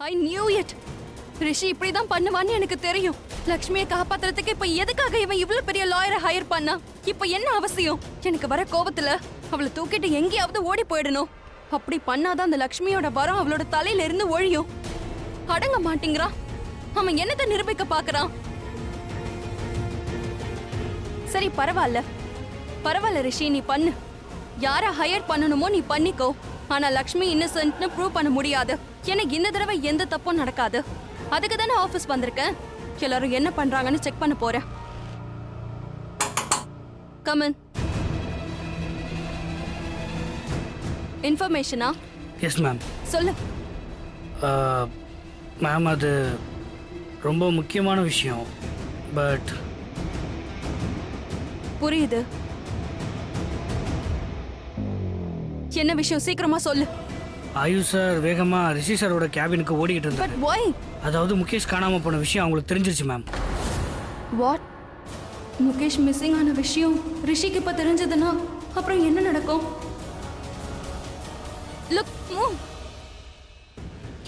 I knew it. ரிஷி இப்படிதான் பண்ணுவான்னு எனக்கு தெரியும். லக்ஷ்மியை காப்பாத்துறதுக்கு இப்ப எதுக்காக இவன் இவ்வளவு பெரிய லாயரை ஹையர் பண்ணா? இப்ப என்ன அவசியம்? எனக்கு வர கோபத்துல அவளை தூக்கிட்டு எங்கேயாவது ஓடி போயிடணும். அப்படி பண்ணாதான் அந்த லக்ஷ்மியோட வரம் அவளோட தலையில இருந்து ஒழியும். அடங்க மாட்டேங்கிறான். அவன் என்னத்தை நிரூபிக்க பாக்குறான்? சரி பரவாயில்ல ரிஷி, நீ பண்ணு. யார ஹையர் பண்ணணுமோ நீ பண்ணிக்கோ. ஆனா லக்ஷ்மி இன்னசென்ட்னு ப்ரூவ் பண்ண முடியாது. எனக்கு இந்த தடவை எந்த தப்பும் நடக்காது. அதுக்கு தானே ஆபீஸ் வந்திருக்கேன். எல்லாரும் என்ன பண்றாங்கன்னு செக் பண்ண போறேன். Come in. இன்ஃபர்மேஷனா? Yes ma'am. சொல்லு. மேம் அது ரொம்ப முக்கியமான விஷயம். பட் புரியுது. என்ன விஷயம்? சீக்கிரமா சொல்லு. ஆயுஷ் சார் வேகமா ரிஷி சாரோட கேபினுக்கு ஓடிக்கிட்டு பட் இருந்தாரு. why? அதாவது முகேஷ் காணாம போன விஷயம் அவங்களுக்கு தெரிஞ்சிருச்சு மேம். வாட்? முகேஷ் மிஸ்ஸிங் ஆன விஷயம் ரிஷிக்கு இப்ப தெரிஞ்சதுன்னா அப்புறம் என்ன நடக்கும்? Look move.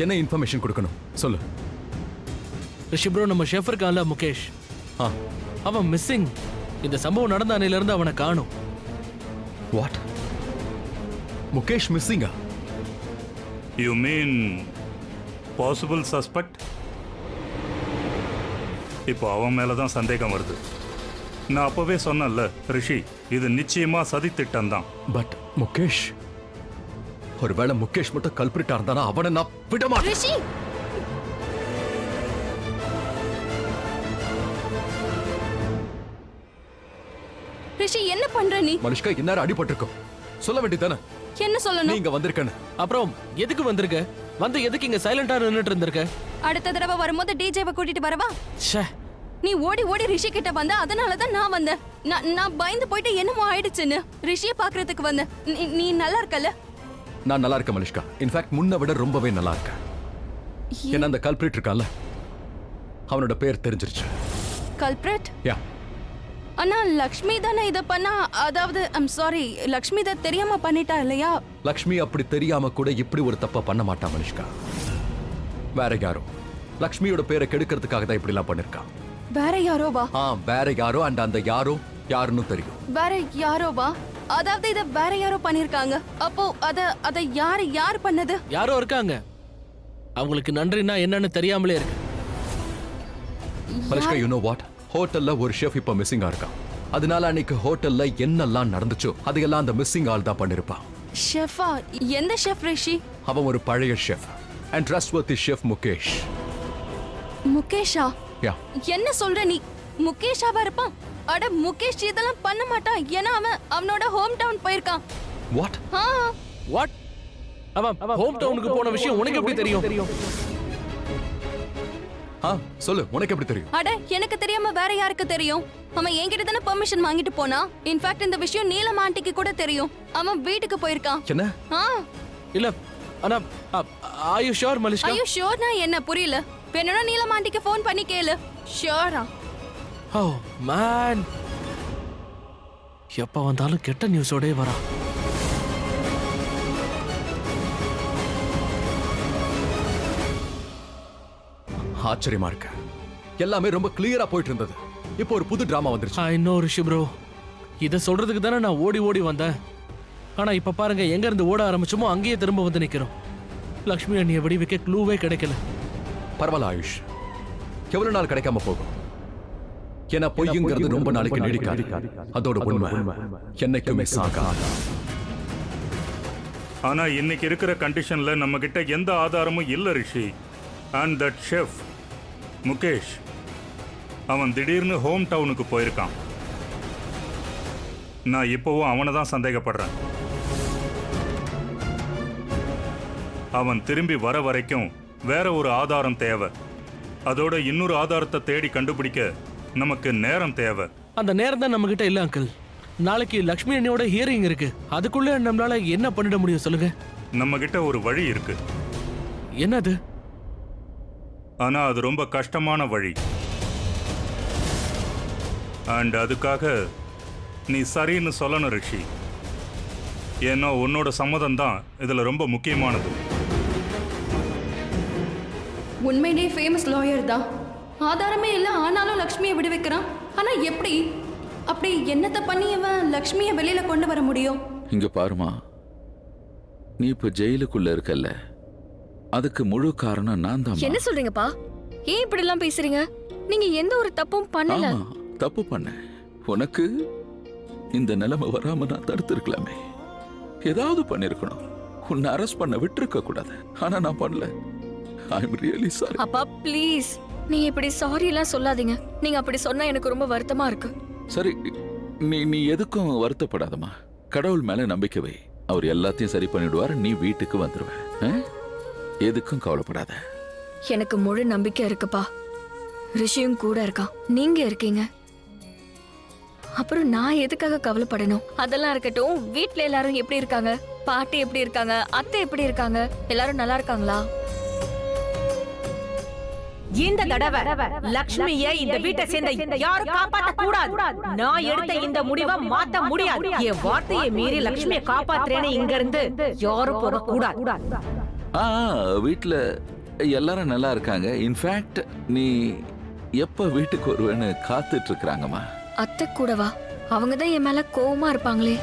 என்ன இன்ஃபர்மேஷன் கொடுக்கணும் சொல்லு. ரிஷி ப்ரோ, நம்ம ஷெஃப் இருக்கான்ல முகேஷ், அவன் மிஸ்ஸிங். இந்த சம்பவம் நடந்த அன்னையில இருந்து அவனை காணும். வாட்? முகேஷ் மிஸ்ஸிங்கா? You mean possible suspect? இப்போ அவன் மேல தான் சந்தேகம் வருது. நான் அப்பவே சொன்னேன்ல ரிஷி, இது நிச்சயமா சதி திட்டம் தான். பட் முகேஷ், ஒருவேளை முகேஷ் மட்டும் கல்பிரிட்டா இருந்தானா அவனை நான் விட மாட்டேன். ரிஷி, ரிஷி என்ன பண்ற நீ? மனுஷ்கா இந்நேரம் அடிபட்டிருக்கும். சொல்ல வேண்டியதானே என்ன சொல்லணும்? நீங்க வந்திருக்கேன்னு. அப்புறம் எதுக்கு வந்திருக்க? வந்து எதுக்கு இங்க சைலண்டா நின்னுட்டு இருந்திருக்க? அடுத்த தடவை வரும்போது டிஜேவை கூட்டிட்டு வரவா? ச்சே, நீ ஓடி ஓடி ரிஷி கிட்ட வந்த, அதனால தான் நான் வந்தேன். நான் பயந்து போயிட்டு என்னமோ ஆயிடுச்சுன்னு ரிஷியை பாக்குறதுக்கு வந்தேன். நீ நல்லா இருக்கல? நான் நல்லா இருக்கேன் மனுஷ்கா. இன்ஃபேக்ட் முன்ன விட ரொம்பவே நல்லா இருக்கேன். என்ன அந்த கல்பிரிட் இருக்கான்ல, அவனோட பேர் தெரிஞ்சிருச்சு. கல்பிரட்? யா. அண்ணா லக்ஷ்மி தானே இத பண்ணா? அதாவது ஐம் சாரி, லக்ஷ்மி இத தெரியாம பண்ணிட்டா இல்லையா? லக்ஷ்மி அப்படி தெரியாம கூட இப்படி ஒரு தப்ப பண்ண மாட்டா மனுஷ்கா. வேற யாரோ லக்ஷ்மியோட பேரை கெடுக்கிறதுக்காக தான் இப்படி எல்லாம் பண்ணிருக்கான். வேற யாரோவா? வேற யாரோ. அண்ட் அந்த யாரோ யாருன்னு தெரியும். வேற யாரோவா? அதாவது இத வேற யாரோ பண்ணிருக்காங்க. அப்போ அத யார் பண்ணது? யாரோ இருக்காங்க. அவங்களுக்கு நன்றினா என்னன்னு தெரியாமலே இருக்கு. மனுஷ்கா, யூ நோ வாட்? ஹோட்டல்ல ஒரு ஷெஃப் இப்ப மிஸ்ஸிங்கா இருக்கான். அதனால அன்னைக்கு ஹோட்டல்ல என்னெல்லாம் நடந்துச்சோ அதையெல்லாம் அந்த மிஸ்ஸிங் ஆள் தான் பண்ணிருப்பான். ஷெஃபா? எந்த ஷெஃப் ரிஷி? அவன் ஒரு பழைய chef and trustworthy chef Mukesh. முகேஷா? யா. என்ன சொல்ற நீ? முகேஷாவா இருப்பான்? அட முகேஷ் இதெல்லாம் பண்ண மாட்டான். ஏன்னா அவனோட ஹோம் டவுன் போயிருக்கான். வாட்? வாட்? அவன் ஹோம் டவுனுக்கு போன விஷயம் உனக்கு எப்படி தெரியும்? சொல்லு, உனக்கு எப்படி தெரியும்? அட எனக்கு தெரியாம வேற யாருக்கு தெரியும்? அவன் என்கிட்ட தானே பெர்மிஷன் வாங்கிட்டு போனா. இன்ஃபேக்ட் இந்த விஷயம் நீலம் ஆண்டிக்கு கூட தெரியும். அவன் வீட்டுக்கு போயிருக்கான். என்ன? இல்ல ஆனா ஆர் யூ ஷூர் மலிஷ்கா? ஐயோ ஷூர்னா என்ன புரியல? வேணும்னா நீலம் ஆண்டிக்கு ஃபோன் பண்ணி கேளு. ஷூரா? ஓ மேன், எப்ப வந்தாலும் கெட்ட நியூஸோடே வரா. ஆச்சரியமா இருக்கு. எல்லாமே ரொம்ப கிளியரா போயிட்டு இருந்தது. இப்போ ஒரு புது டிராமா வந்துருச்சு. ஐ நோ ரிஷி ப்ரோ, இத சொல்றதுக்கு தானே நான் ஓடி வந்தேன். ஆனா இப்ப பாருங்க, எங்க இருந்து ஓட ஆரம்பிச்சோமோ அங்கேயே திரும்ப வந்து நிக்கிறோம். லக்ஷ்மி அண்ணியை வெடிவைக்க க்ளூவே கிடைக்கல. பரவாயில்ல ஆயுஷ், எவ்வளவு நாள் கிடைக்காம போகும். ஏன்னா பொய்யுங்கிறது ரொம்ப நாளைக்கு நீடிக்காது. அதோட உண்மை என்னைக்குமே சாகாது. ஆனா இன்னைக்கு இருக்கிற கண்டிஷன்ல நம்ம கிட்ட எந்த ஆதாரமும் இல்ல ரிஷி. அண்ட் தட் ஷெஃப் முகேஷ், அவன் திடீர்னு ஹோம் டவுனுக்கு போயிருக்கான். நான் இப்போவும் அவனை தான் சந்தேகப்படுறேன். அவன் திரும்பி வர வரைக்கும் வேற ஒரு ஆதாரம் தேவை. அதோட இன்னொரு ஆதாரத்தை தேடி கண்டுபிடிக்க நமக்கு நேரம் தேவை. அந்த நேரம் தான் நம்ம கிட்ட இல்ல அங்கிள். நாளைக்கு லக்ஷ்மி அண்ணியோட ஹியரிங் இருக்கு. அதுக்குள்ள நம்மளால என்ன பண்ணிட முடியும் சொல்லுங்க? நம்ம கிட்ட ஒரு வழி இருக்கு. என்னது? ஆனா அது ரொம்ப கஷ்டமான வழி. அண்ட் அதுக்காக நீ சரின்னு சொல்லணும் ரிஷி. ஏன்னா உன்னோட சம்மதம் தான் இதுல ரொம்ப முக்கியமானது. உண்மையிலேயே ஃபேமஸ் லாயர் தான். ஆதாரமே இல்லை ஆனாலும் லக்ஷ்மியை விடுவிக்கிறான். ஆனா எப்படி? அப்படி என்னத்தை பண்ணி இவன் லக்ஷ்மியை வெளியில கொண்டு வர முடியும்? இங்க பாருமா, நீ இப்ப ஜெயிலுக்குள்ள இருக்கல்ல, அதுக்கு முழு காரணம் நான் தான். என்ன சொல்றீங்கப்பா? ஏன் இப்படி எல்லாம் பேசுறீங்க? நீங்க எந்த ஒரு தப்பும் பண்ணல. தப்பு பண்ண உனக்கு இந்த நிலைமை வராம நான் தடுத்திருக்கலாமே. ஏதாவது பண்ணிருக்கணும். உன்னை அரெஸ்ட் பண்ண விட்டுருக்க கூடாது. ஆனா நான் பண்ணல. ஐ அம் ரியலி சாரி. அப்பா ப்ளீஸ், நீங்க இப்படி சாரி எல்லாம் சொல்லாதீங்க. நீங்க அப்படி சொன்னா எனக்கு ரொம்ப வருத்தமா இருக்கு. சரி, நீ எதுக்கும் வருத்தப்படாதம்மா. கடவுள் மேல நம்பிக்கை வை. அவர் எல்லாத்தையும் சரி பண்ணிடுவார். நீ வீட்டுக்கு வந்துருவ. எதுக்கும் கவலைப்படாத. எனக்கு முழு நம்பிக்கை இருக்குப்பா. ரிஷியும் கூட இருக்கான், நீங்க இருக்கீங்க. அப்புறம் நான் எதுக்காக கவலைப்படணும்? அதெல்லாம் இருக்கட்டும். வீட்ல எல்லாரும் எப்படி இருக்காங்க? பாட்டி எப்படி இருக்காங்க? அத்தை எப்படி இருக்காங்க? எல்லாரும் நல்லா இருக்காங்களா? இந்த தடவை லக்ஷ்மியை இந்த வீட்டை சேர்ந்த யாரும் காப்பாற்ற கூடாது. நான் எடுத்த இந்த முடிவை மாத்த முடியாது. என் வார்த்தையை மீறி லக்ஷ்மியை காப்பாத்துறேன்னு இங்க இருந்து யாரும் போக கூடாது. வீட்டுல எல்லாரும் நல்லா இருக்காங்க. இன்ஃபேக்ட் நீ எப்ப வீட்டுக்கு வருவேன்னு காத்துட்டு இருக்காங்கம்மா. அத்தை கூடவா? அவங்கதான் என் மேல கோவமா இருப்பாங்களே.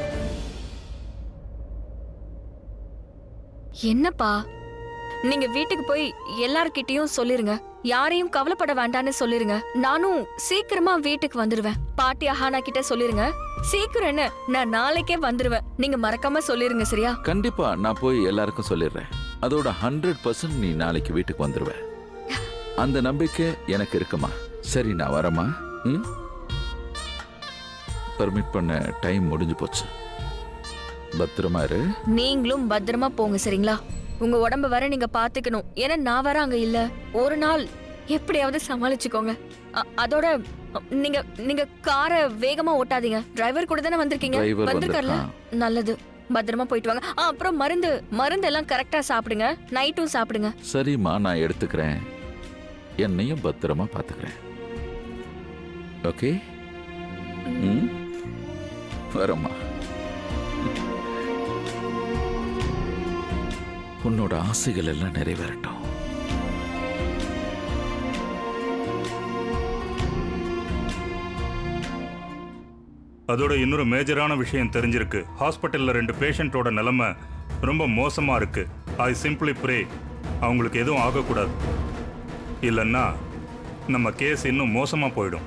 என்னப்பா, நீங்க வீட்டுக்கு போய் எல்லார்கிட்டயும் சொல்லிருங்க. யாரையும் கவலைப்பட வேண்டான்னு சொல்லிருங்க. நானும் சீக்கிரமா வீட்டுக்கு வந்துருவேன். பாட்டி அஹானா கிட்ட சொல்லிருங்க. சீக்கிரம் என்ன, நான் நாளைக்கே வந்துருவேன். நீங்க மறக்காம சொல்லிருங்க, சரியா? கண்டிப்பா நான் போய் எல்லாருக்கும் சொல்லிடுறேன். அதோட 100% நீ நாளைக்கு வீட்டுக்கு வந்துருவ. அந்த நம்பிக்கை எனக்கு இருக்குமா. சரி, நான் வரமா. பர்மிட் பண்ண டைம் முடிஞ்சு போச்சு. பத்திரமா இரு. நீங்களும் பத்திரமா போங்க, சரிங்களா? உங்க உடம்ப வர நீங்க பாத்துக்கணும். ஏன்னா நான் வர அங்க இல்ல. ஒரு நாள் எப்படியாவது சமாளிச்சுக்கோங்க. அதோட நீங்க நீங்க காரை வேகமா ஓட்டாதீங்க. டிரைவர் கூட தானே வந்திருக்கீங்க? வந்திருக்கார்ல? நல்லது. பத்திரமா போயிட்டு வாங்க. அப்புறம் மருந்து எல்லாம் கரெக்டா சாப்பிடுங்க. நைட்டும் சாப்பிடுங்க. சரிம்மா, நான் எடுத்துக்கிறேன். என்னையும் பத்திரமா பாத்துக்கிறேன். ஓகே, வரம்மா. உன்னோட ஆசைகள் எல்லாம் நிறைவேறட்டும். அதோட இன்னொரு மேஜரான விஷயம் தெரிஞ்சிருக்கு. ஹாஸ்பிட்டல்ல 2 பேஷண்டோட நிலைமை ரொம்ப மோசமா இருக்கு. ஐ சிம்பிளி ப்ரே அவங்களுக்கு எதுவும் ஆகக்கூடாது. இல்லைன்னா நம்ம கேஸ் இன்னும் மோசமா போயிடும்.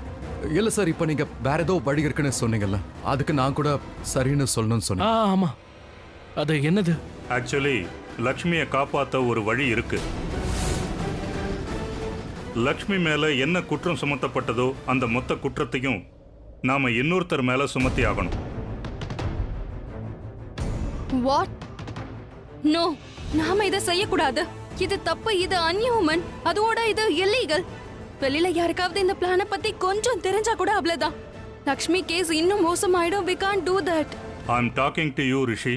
இல்ல சார், இப்ப நீங்க வேற ஏதோ வழி இருக்குன்னு சொன்னீங்கல்ல, அதுக்கு நான் கூட சரின்னு சொல்லணும்னு சொன்னேன். ஆமா, அது என்னது? ஆக்சுவலி லக்ஷ்மியை காப்பாற்ற ஒரு வழி இருக்கு. லக்ஷ்மி மேல என்ன குற்றம் சுமத்தப்பட்டதோ அந்த மொத்த குற்றத்தையும் நாம இன்னொருத்தர் மேல சுமத்தி ஆகணும். வாட்? நோ, நாம இதை செய்யக்கூடாது. இது தப்பு, இது அன்ஹியூமன். அதோட இது இல்லீகல். வெளியில யாருக்காவது இந்த பிளானை பத்தி கொஞ்சம் தெரிஞ்சா கூட அவ்வளவுதான். லக்ஷ்மி கேஸ் இன்னும் மோசமாயிடும். We can't do that. I'm talking to you, ரிஷி.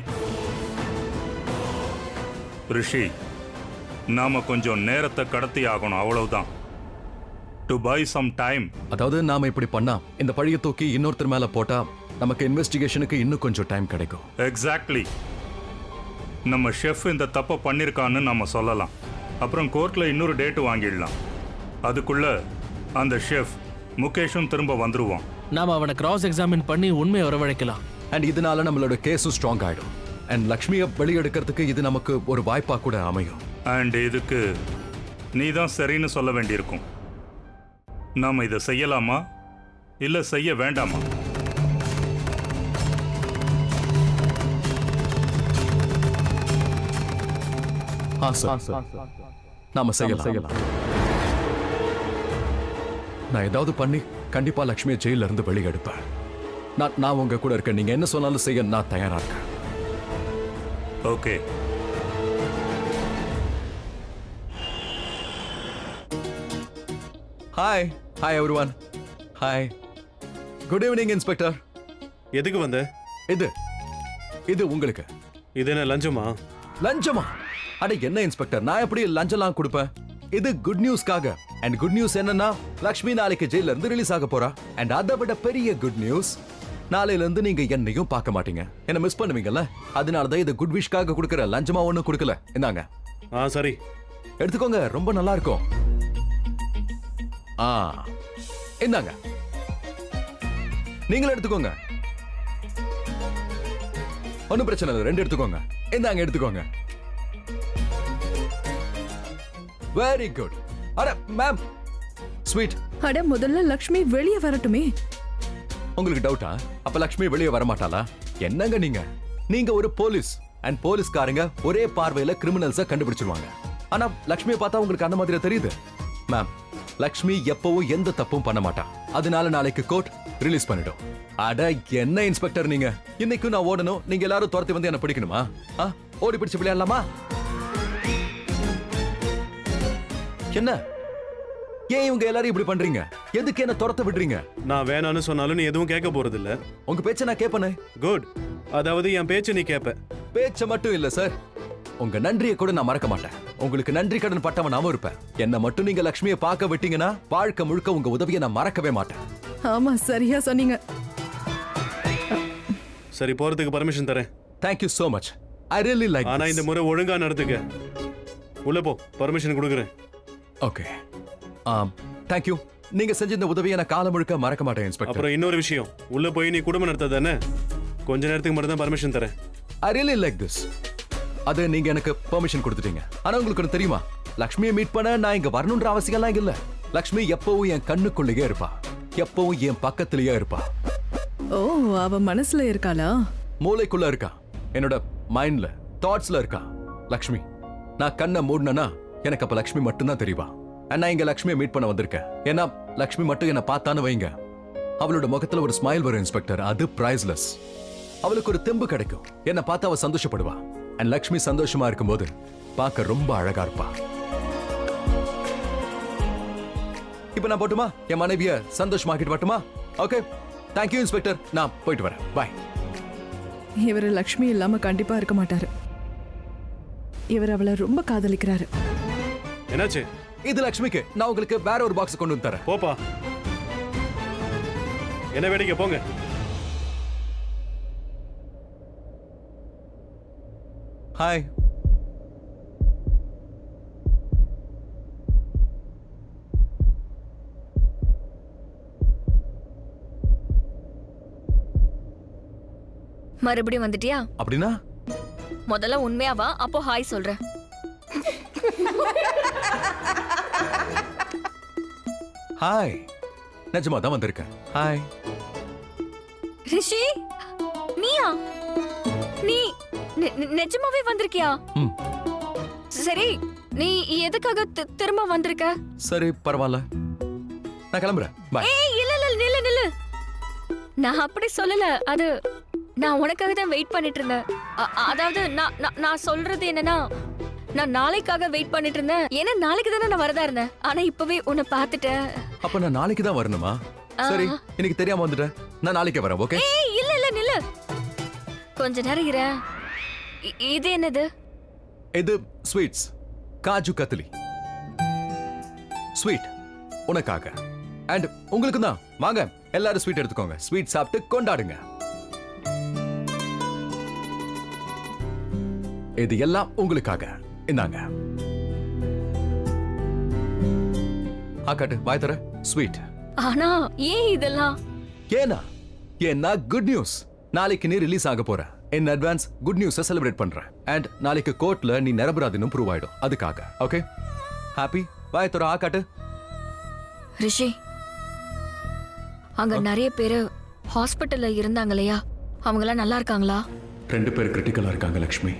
ரிஷி, நாம கொஞ்சம் நேரத்தை கடத்தி ஆகணும், அவ்வளவுதான். To buy some time. அதாவது நாம இப்படி பண்ணா இந்த பழிய தூக்கி இன்னொருத்தர் மேல போட்டா நமக்கு இன்வெஸ்டிகேஷனுக்கு இன்னும் கொஞ்சம் டைம் கிடைக்கும். எக்ஸாக்ட்லி. நம்ம ஷெஃப் இந்த தப்பை பண்ணிருக்கான்னு நம்ம சொல்லலாம். அப்புறம் கோர்ட்ல இன்னொரு டேட் வாங்கிடலாம். அதுக்குள்ள அந்த ஷெஃப் முகேஷும் திரும்ப வந்துருவான். நாம அவனை கிராஸ் எக்ஸாமின் பண்ணி உண்மையை வரவழைக்கலாம். அண்ட் இதனால நம்மளோட கேஸும் ஸ்ட்ராங் ஆயிடும். அண்ட் லக்ஷ்மியை வெளியெடுக்கிறதுக்கு இது நமக்கு ஒரு வாய்ப்பா கூட அமையும். அண்ட் இதுக்கு நீ தான் சரின்னு சொல்ல வேண்டியிருக்கும். நாம இதை செய்யலாமா இல்ல செய்ய வேண்டாமா? நாம செய்யலாம். நான் ஏதாவது பண்ணி கண்டிப்பா லக்ஷ்மியை ஜெயில இருந்து வெளியே எடுப்பேன். நான் உங்க கூட இருக்கேன். நீங்க என்ன சொன்னாலும் செய்ய நான் தயாரா இருக்கேன். Okay. Hi everyone. Hi, good evening inspector. எதுக்கு வந்த? இது உங்களுக்கு. இது என்ன லஞ்சமா? லஞ்சமா? அட என்ன இன்ஸ்பெக்டர், நான் எப்படி லஞ்சம்லாம் கொடுப்பேன்? இது குட் நியூஸ்க்காக. அண்ட் குட் நியூஸ் என்னன்னா லக்ஷ்மி நாளைக்கு ஜெயில இருந்து ரிலீஸ் ஆக போறா. அண்ட் அதை விட பெரிய குட் நியூஸ், நாளையில இருந்து நீங்க என்னையும் பார்க்க மாட்டீங்க. என்ன மிஸ் பண்ணுவீங்கல்ல, அதனாலதான் இது குட் விஷ் காக கொடுக்கற. லஞ்சமா ஒண்ணும் கொடுக்கல. இந்தாங்க. சரி, எடுத்துக்கோங்க, ரொம்ப நல்லா இருக்கும். ஆ இந்தாங்க, நீங்களும் எடுத்துக்கோங்க. ஒன்னும் பிரச்சனை இல்லை, 2 எடுத்துக்கோங்க. இந்தாங்க, எடுத்துக்கோங்க. Very good. அட மேம், ஸ்வீட். அட முதல்ல லக்ஷ்மி வெளியே வரட்டுமே. உங்களுக்கு டவுட்டா? அப்ப லக்ஷ்மி வெளியே வர மாட்டாளா? என்னங்க நீங்க ஒரு போலீஸ், அண்ட் போலீஸ்காரங்க ஒரே பார்வையில கிரிமினல்ஸ கண்டுபிடிச்சிருவாங்க. ஆனா லக்ஷ்மியை பார்த்தா உங்களுக்கு அந்த மாதிரி தெரியுது? மேம், லக்ஷ்மி எப்பவும் எந்த தப்பும் பண்ண மாட்டா. அதனால நாளைக்கு கோர்ட் ரிலீஸ் பண்ணிடும். அட என்ன இன்ஸ்பெக்டர் நீங்க, இன்னைக்கும் நான் ஓடணும், நீங்க எல்லாரும் துரத்தி வந்து என்ன பிடிக்கணுமா? ஓடி பிடிச்சு விளையாடலாமா? என்ன ஏன் இவங்க எல்லாரும் இப்படி பண்றீங்க? எதுக்கு என்ன துரத்த விடுறீங்க? நான் வேணான்னு சொன்னாலும் நீ எதுவும் கேட்க போறது இல்ல. உங்க பேச்ச நான் கேட்பனே. குட். அதாவது என் பேச்சு நீ கேட்ப. பேச்ச மட்டும் இல்ல சார், உங்க நன்றியை கூட நான் மறக்க மாட்டேன். உங்களுக்கு நன்றி கடன் பட்டவனாவும் இருப்பேன். என்ன மட்டும் நீங்க லக்ஷ்மியை பார்க்க விட்டீங்கன்னா வாழ்க்கை முழுக்க உங்க உதவியை நான் மறக்கவே மாட்டேன். ஆமா, சரியா சொன்னீங்க. சரி, போறதுக்கு பர்மிஷன் தரேன். Thank you so much. I really like ஆனா இந்த முறை ஒழுங்கா நடந்துக்க. உள்ள போ, பர்மிஷன் கொடுக்குறேன். ஓகே. Thank you. நீங்க செஞ்ச இந்த உதவியை நான் காலம் முழுக்க மறக்க மாட்டேன் இன்ஸ்பெக்டர். அப்புறம் இன்னொரு விஷயம், உள்ள போய் நீ குடும்பம் நடத்தாதானே? கொஞ்ச நேரத்துக்கு மட்டும் தான் பர்மிஷன் தரேன். I really like this. அது நீங்க எனக்கு பெர்மிஷன் கொடுத்துட்டீங்க. ஆனா உங்களுக்கு ஒன்று தெரியுமா? லக்ஷ்மியை மீட் பண்ண நான் இங்க வரணும்ன்ற அவசியம்லாம் இல்ல. லக்ஷ்மி எப்பவும் என் கண்ணுக்குள்ளேயே இருப்பா, எப்பவும் என் பக்கத்திலேயே இருப்பா. ஓ, அவ மனசுல இருக்காளா? மூளைக்குள்ள இருக்கா, என்னோட மைண்ட்ல, தாட்ஸ்ல இருக்கா லக்ஷ்மி. நான் கண்ணை மூடனா எனக்கு அப்ப லக்ஷ்மி மட்டும்தான் தெரியுவா. நான் இங்க லக்ஷ்மியை மீட் பண்ண வந்திருக்கேன். ஏன்னா லக்ஷ்மி மட்டும் என்ன பார்த்தான்னு வைங்க, அவளோட முகத்துல ஒரு ஸ்மைல் வரும் இன்ஸ்பெக்டர். அது பிரைஸ்லெஸ். அவளுக்கு ஒரு தெம்பு கிடைக்கும். என்ன பார்த்து அவ சந்தோஷப்படுவா. அண்ட் லக்ஷ்மி சந்தோஷமா இருக்கும்போது பார்க்க ரொம்ப அழகா இருப்பா. இப்ப நான் போட்டுமா? என் மனைவிய சந்தோஷமாக்கிட்டு வரட்டுமா? Okay, thank you inspector. நான் போயிட்டு வரேன். பாய். இவர் லக்ஷ்மி இல்லாம கண்டிப்பா இருக்க மாட்டாரு. இவர் அவளை ரொம்ப காதலிக்கிறாரு. என்னாச்சு? இது லக்ஷ்மிக்கு. நான் உங்களுக்கு வேற ஒரு பாக்ஸ் கொண்டு வந்து தரேன். போப்பா. என்ன வேடிக்கை, போங்க. ஹாய். மறுபடியும் வந்துட்டியா? அப்படின்னா முதல்ல உண்மையாவா, அப்போ ஹாய் சொல்றேன். ஹாய். நிஜமா தான் வந்திருக்கேன். ஹாய். ரிஷி, நீயா? நீ நிஜமாவே வந்திருக்கியா? ம். சரி, நீ எதுக்காக திரும்ப வந்திருக்க? சரி, பரவாயில்ல, நான் கிளம்புறேன். பாய். ஏய், இல்ல இல்ல, நில்லு நில்லு. நான் அப்படி சொல்லல. அது நான் உனக்காக தான் வெயிட் பண்ணிட்டு இருந்தேன். அதாவது நான் சொல்றது என்னன்னா, நான் நாளைக்காக வெயிட் பண்ணிட்டு இருந்தேன். ஏன்னா நாளைக்கு தானே நான் வரதா இருந்தேன். ஆனா இப்பவே உன்னை பார்த்துட்டேன். அப்ப நான் நாளைக்கு தான் வரணுமா? சரி, இன்னைக்கு தெரியாம வந்துட்டேன். நான் நாளைக்கே வரேன். ஓகே. ஏய், இல்ல இல்ல, நில்லு. கொஞ்ச நேரம் இரு. இது என்னது? இது ஸ்வீட்ஸ், காஜு கத்லி ஸ்வீட் உனக்காக. அண்ட் உங்களுக்கு தான். வாங்க எல்லாரும் ஸ்வீட் எடுத்துக்கோங்க. ஸ்வீட் சாப்பிட்டு கொண்டாடுங்க. இது எல்லாம் உங்களுக்காக. இந்தாங்க. ஆக்காட்டு, வாய் தர. ஸ்வீட். ஆனா ஏன் இதெல்லாம்? ஏன்னா குட் நியூஸ். நாளைக்கு நீ ரிலீஸ் ஆக போற. In advance good news celebrate பண்றேன். அண்ட் நாளைக்கு கோர்ட்ல நீ நிரபராதின்னு ப்ரூவ் ஆயிடும். அதுக்காக. Okay, happy. வாய் தர. ஆக்காட்டு. ரிஷி, அங்க நிறைய பேரு ஹாஸ்பிட்டல்ல இருந்தாங்க இல்லையா? அவங்க எல்லாம் நல்லா இருக்காங்களா? 2 பேர் கிரிட்டிக்கலா இருக்காங்க லக்ஷ்மி.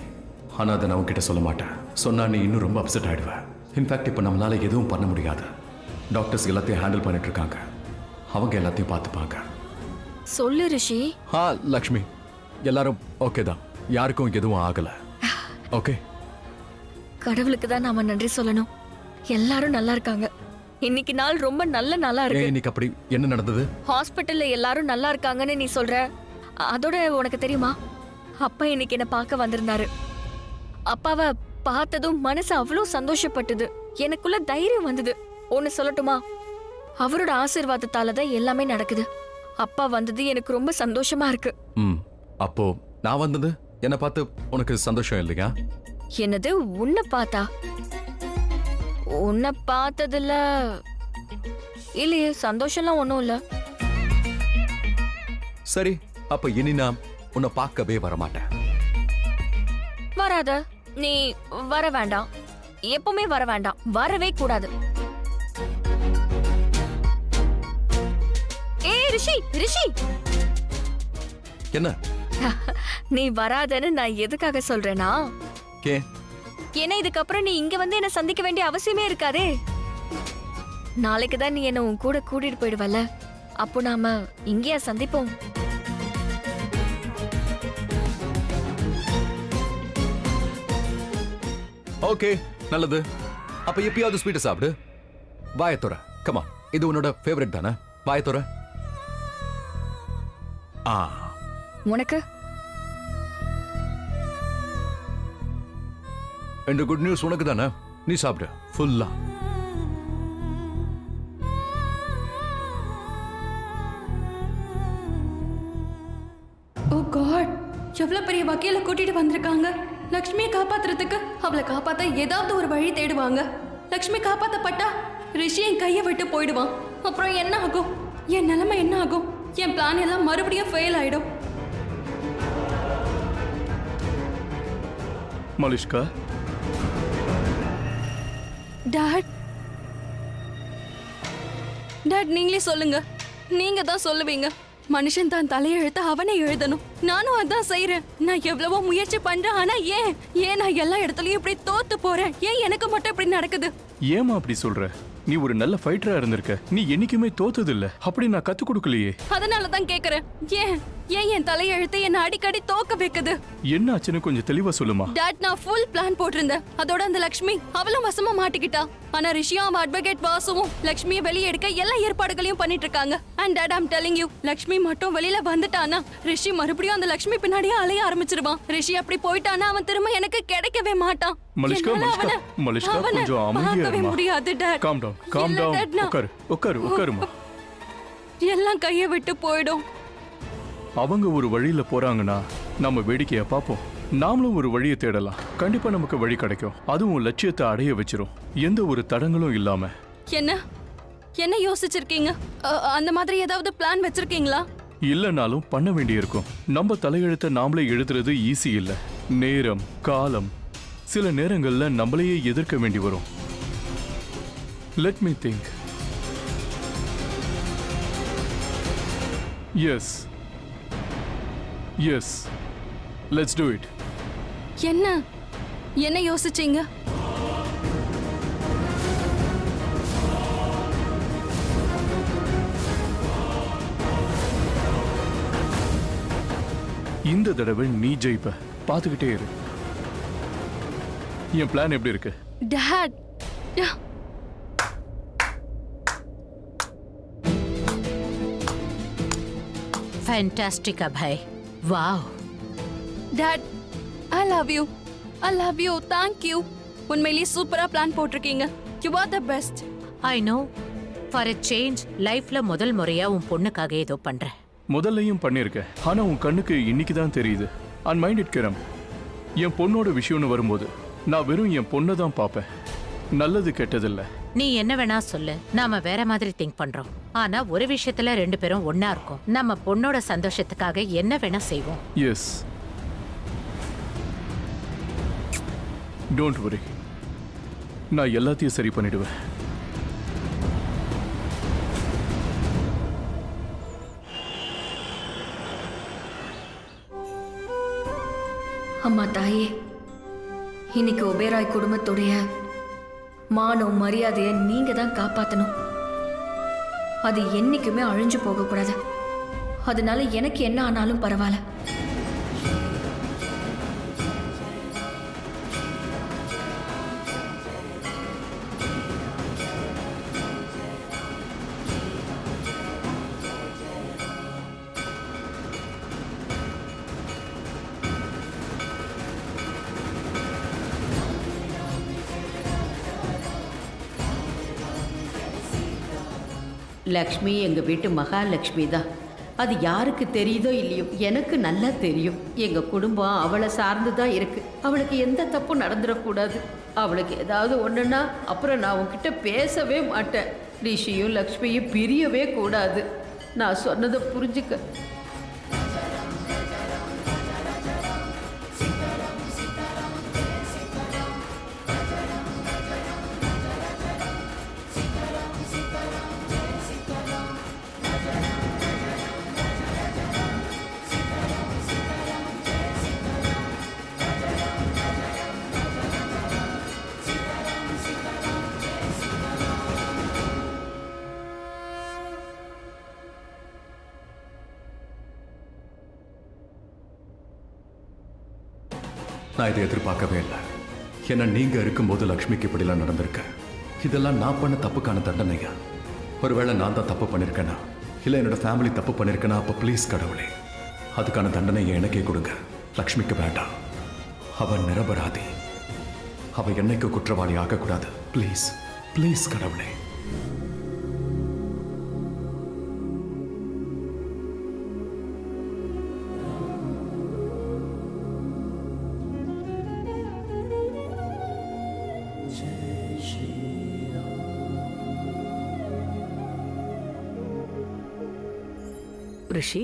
ஆனா அதை நான் உன்கிட்ட சொல்ல மாட்டேன். சொன்னா நீ இன்னும் ரொம்ப அப்செட் ஆயிடுவ. இன்ஃபேக்ட் இப்போ நம்மளால எதுவும் பண்ண முடியாது. டாக்டர்ஸ் எல்லாத்தையும் ஹேண்டில் பண்ணிட்டு இருக்காங்க. அவங்க எல்லாத்தையும் பார்த்துப்பாங்க. சொல்லு ரிஷி. லக்ஷ்மி, எல்லாரும் ஓகே தான். யாருக்கும் எதுவும் ஆகல. ஓகே. கடவுளுக்கு தான் நாம நன்றி சொல்லணும். எல்லாரும் நல்லா இருக்காங்க. இன்னைக்கு நாள் ரொம்ப நல்ல நாளா இருக்கு. இன்னைக்கு அப்படி என்ன நடந்தது? ஹாஸ்பிட்டல்ல எல்லாரும் நல்லா இருக்காங்கன்னு நீ சொல்ற. அதோட உனக்கு தெரியுமா, அப்பா இன்னைக்கு என்ன பார்க்க வந்திருந்தாரு. அப்பாவை பார்த்ததும் மனசு அவ்வளவு சந்தோஷப்பட்டது. எனக்குள்ள தைரியம் வந்தது. ஒன்னு சொல்லட்டுமா, அவரோட ஆசீர்வாதத்தால தான் எல்லாமே நடக்குது. அப்பா வந்தது எனக்கு ரொம்ப சந்தோஷமா இருக்கு. அப்போ நான் வந்தது என்ன பார்த்து உனக்கு சந்தோஷம் இல்லையா? என்னது, உன்னை பார்த்தா? உன்னை பார்த்ததுல இல்லையே, சந்தோஷம்லாம் ஒன்றும் இல்லை. சரி, அப்ப இனி நான் உன்னை பார்க்கவே வரமாட்டேன். வராத. நீ வர வேண்டாம், எப்பவுமே வர வேண்டாம், வரவே கூடாது. ஏய் ரிஷி, ரிஷி, என்ன? நீ வராதன்னு நான் எதுக்காக சொல்றேனா, கே ஏன்னா இதுக்கப்புறம் நீ இங்க வந்து என்ன சந்திக்க வேண்டிய அவசியமே இருக்காதே. நாளைக்கு தான் நீ என்ன உன் கூட கூட்டிட்டு போயிடுவல, அப்போ நாம இங்கேயா சந்திப்போம். ஓகே, நல்லது. அப்ப எப்பயாவது ஸ்வீட்டை சாப்பிடு. வாயத்தோர, கமா. இது உன்னோட ஃபேவரட் தானே? வாயத்தோர. ஆ, உனக்கு இந்த குட் நியூஸ் உனக்கு தானே? நீ சாப்பிடு ஃபுல்லா. ஓ காட், எவ்வளவு பெரிய வக்கீல கூட்டிட்டு வந்திருக்காங்க. லக்ஷ்மியை காப்பாத்துறதுக்கு அவளை காப்பாத்த ஏதாவது ஒரு வழி தேடுவாங்க. லக்ஷ்மி காப்பாத்தப்பட்டா ரிஷி என் கையை விட்டு போயிடுவான். அப்புறம் என்ன ஆகும்? என் நிலைமை என்ன ஆகும்? என் பிளான் எல்லாம் மறுபடியும் ஃபெயில் ஆயிடும். மலிஷ்கா, டாட், டாட் நீங்களே சொல்லுங்க. நீங்க தான் சொல்லுவீங்க. மனுஷன் தான் தலையெழுத்த அவனே எழுதணும். நானும் அதான் செய்யறேன். நான் எவ்வளவோ முயற்சி பண்றேன். ஆனா ஏன் நான் எல்லா இடத்துலயும் இப்படி தோத்து போறேன்? ஏன் எனக்கு மட்டும் இப்படி நடக்குது? ஏமா அப்படி சொல்ற? நீ ஒரு நல்ல ஃபைட்டரா இருந்திருக்க. நீ என்னைக்குமே தோத்தது இல்ல. அப்படி நான் கத்து கொடுக்கலையே. அதனால தான் கேக்குறேன். ஏன் என் தலையெழுத்து என்ன அடிக்கடி தோக்க வைக்குது? என்ன ஆச்சுன்னு கொஞ்சம் தெளிவா சொல்லுமா. டாட், நான் ஃபுல் பிளான் போட்டிருந்தேன். அதோட அந்த லக்ஷ்மி அவளும் வசமா மாட்டிக்கிட்டா. ஆனா ரிஷியும் அவன் அட்வொகேட் வாசுவும் லக்ஷ்மியை வெளியே எடுக்க எல்லா ஏற்பாடுகளையும் பண்ணிட்டு இருக்காங்க. And dot, I'm telling you, Lakshmi மட்டும் வெளியில வந்துட்டானா ரிஷி மறுபடியும் அந்த லக்ஷ்மி பின்னாடியே அலைய ஆரம்பிச்சிருவான். ரிஷி அப்படி போயிட்டானா அவன் திரும்ப எனக்கு கிடைக்கவே மாட்டான். மலிஷ்கா, என்னால மலிஷ்கா, அவனை கொஞ்சம் அமைதியா பார்க்கவே இருமா. முடியாது டாட். காம் டவுன், காம் இல்ல டவுன். டாட், நான் உட்காருமா. எல்லாம் கையை விட்டு போயிடும். அவங்க ஒரு வழியில போறாங்கன்னா நம்ம வேடிக்கையா பார்ப்போம். நாமளும் ஒரு வழியை தேடலாம். கண்டிப்பா நமக்கு வழி கிடைக்கும். அதுவும் லட்சியத்தை அடைய வச்சிரும், எந்த ஒரு தடங்களும் இல்லாம. என்ன யோசிச்சிருக்கீங்க? அந்த மாதிரி ஏதாவது பிளான் வச்சிருக்கீங்களா? இல்லைனாலும் பண்ண வேண்டியிருக்கும். நம்ம தலையெழுத்தை நாமளே எழுதுறது ஈஸி இல்ல. நேரம், காலம், சில நேரங்கள்ல நம்மளையே எதிர்க்க வேண்டி வரும். Let me think. Yes, let's do it. என்ன யோசிச்சீங்க? இந்த தடவை நீ ஜெயிப்ப. பார்த்துக்கிட்டே இரு. என் பிளான் எப்படி இருக்கு? Dot, fantastic Abhay. Wow dot, I love you. Thank you. உண்மையிலேயே சூப்பரா பிளான் போட்டிருக்கீங்க. You are the best. I know. For a change லைஃப்ல முதல் முறையா உன் பொண்ணுக்காக ஏதோ பண்றேன். முதல்லையும் பண்ணிருக்க. ஆனா உன் கண்ணுக்கு இன்னைக்கு தான் தெரியுது. அண்ட் மைண்ட் இட் கிரம். என் பொண்ணோட விஷயம்னு வரும்போது நான் வெறும் என் பொண்ணை தான் பார்ப்பேன். நல்லது கெட்டதில்ல. நீ என்ன வேணா சொல்லு, நாம வேற மாதிரி திங்க் பண்றோம். ஆனா ஒரு விஷயத்துல ரெண்டு பேரும் ஒன்னா இருக்கோம். நம்ம பொண்ணோட சந்தோஷத்துக்காக என்ன வேணா செய்வோம். S, don't worry. நான் எல்லாத்தையும் சரி பண்ணிடுவேன். அம்மா தாயே, இன்னைக்கு ஒபேராய் குடும்பத்துடைய மானம் மரியாதையை நீங்க தான் காப்பாத்தணும். அது என்னைக்குமே அழிஞ்சு போக கூடாது. அதனால எனக்கு என்ன ஆனாலும் பரவாயில்ல. லக்ஷ்மி எங்க வீட்டு மகாலட்சுமி தான். அது யாருக்கு தெரியுதோ இல்லையோ, எனக்கு நல்லா தெரியும். எங்க குடும்பம் அவளை சார்ந்து தான் இருக்கு. அவளுக்கு எந்த தப்பும் நடந்துடக்கூடாது. அவளுக்கு ஏதாவது ஒண்ணுன்னா அப்புறம் நான் உன்கிட்ட பேசவே மாட்டேன். ரிஷியும் லக்ஷ்மியும் பிரியவே கூடாது. நான் சொன்னதை புரிஞ்சுக்க. நான் இதை எதிர்பார்க்கவே இல்லை. ஏன்னா நீங்க இருக்கும்போது லக்ஷ்மிக்கு இப்படிலாம் நடந்திருக்கு. இதெல்லாம் நான் பண்ண தப்புக்கான தண்டனையா? ஒருவேளை நான் தான் தப்பு பண்ணியிருக்கேனா, இல்லை என்னோட ஃபேமிலி தப்பு பண்ணியிருக்கேனா? அப்போ ப்ளீஸ் கடவுளே, அதுக்கான தண்டனையை எனக்கே கொடுங்க. லக்ஷ்மிக்கு வேண்டாம். அவன் நிரபராதி. அவ என்னைக்கு குற்றவாளி ஆகக்கூடாது. ப்ளீஸ் ப்ளீஸ் கடவுளே. ரிஷி